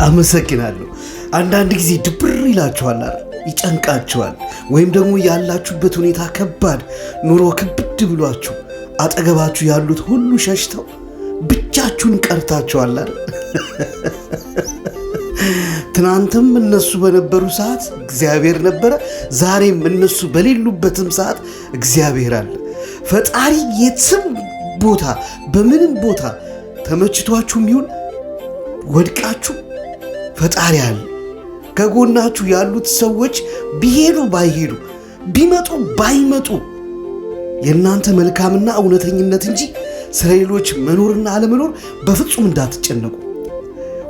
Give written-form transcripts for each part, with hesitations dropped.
አመሰግናለሁ። አንዳንድ ጊዜ ድብር ይላችኋል አይደል? ይጨንቃችኋል፣ ወይም ደግሞ ያላችሁበት ሁኔታ ከባድ ኑሮ ክብድ ብሏችሁ አጠገባችሁ ያሉት ሁሉ ሸሽተው ብቻችሁን ቀርታችኋል አይደል? ትናንትም እነሱ በነበሩ ሰዓት እግዚአብሔር ነበረ፣ ዛሬም እነሱ በሌሉበትም ሰዓት እግዚአብሔር አለ። ፈጣሪ የትም ቦታ በምንም ቦታ ተመችቷችሁም ይሁን ወድቃችሁ ፈጣሪ አለ። ከጎናችሁ ያሉት ሰዎች ቢሄዱ ባይሄዱ ቢመጡ ባይመጡ የእናንተ መልካምና እውነተኝነት እንጂ ስለ ሌሎች መኖርና አለመኖር በፍጹም እንዳትጨነቁ።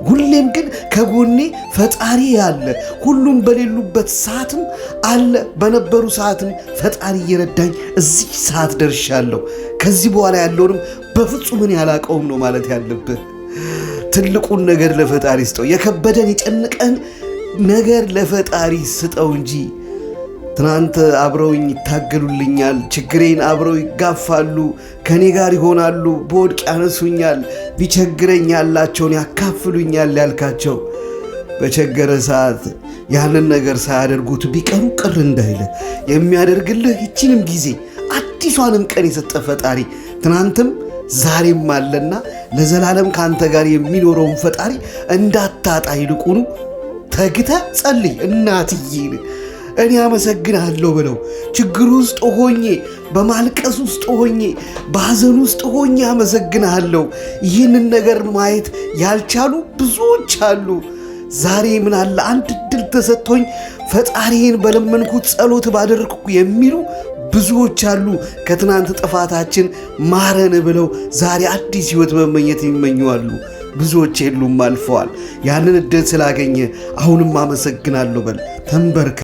ሁሌም ግን ከጎኔ ፈጣሪ ያለ፣ ሁሉም በሌሉበት ሰዓትም አለ፣ በነበሩ ሰዓትም ፈጣሪ እየረዳኝ እዚህ ሰዓት ደርሻለሁ። ከዚህ በኋላ ያለውንም በፍጹም እኔ አላውቀውም ነው ማለት ያለብህ። ትልቁን ነገር ለፈጣሪ ስጠው። የከበደን የጨነቀን ነገር ለፈጣሪ ስጠው እንጂ ትናንት አብረውኝ ይታገሉልኛል፣ ችግሬን አብረው ይጋፋሉ፣ ከኔ ጋር ይሆናሉ፣ በወድቅ ያነሱኛል፣ ቢቸግረኝ ያላቸውን ያካፍሉኛል ያልካቸው በቸገረ ሰዓት ያንን ነገር ሳያደርጉት ቢቀሩ ቅር እንዳይለ የሚያደርግልህ ይችንም ጊዜ አዲሷንም ቀን የሰጠ ፈጣሪ ትናንትም ዛሬም አለና ለዘላለም ካንተ ጋር የሚኖረውን ፈጣሪ እንዳታጣ ይልቁኑ ተግተ ጸልይ። እናትዬን እኔ አመሰግናለሁ ብለው ችግር ውስጥ ሆኜ በማልቀስ ውስጥ ሆኜ በሐዘን ውስጥ ሆኜ አመሰግናለሁ። ይህንን ነገር ማየት ያልቻሉ ብዙዎች አሉ። ዛሬ ምን አለ አንድ እድል ተሰጥቶኝ ፈጣሪን በለመንኩት ጸሎት ባደረግኩ የሚሉ ብዙዎች አሉ። ከትናንት ጥፋታችን ማረን ብለው ዛሬ አዲስ ሕይወት መመኘት የሚመኙ አሉ። ብዙዎች የሉም፣ አልፈዋል። ያንን እድል ስላገኘ አሁንም አመሰግናለሁ በል። ተንበርክ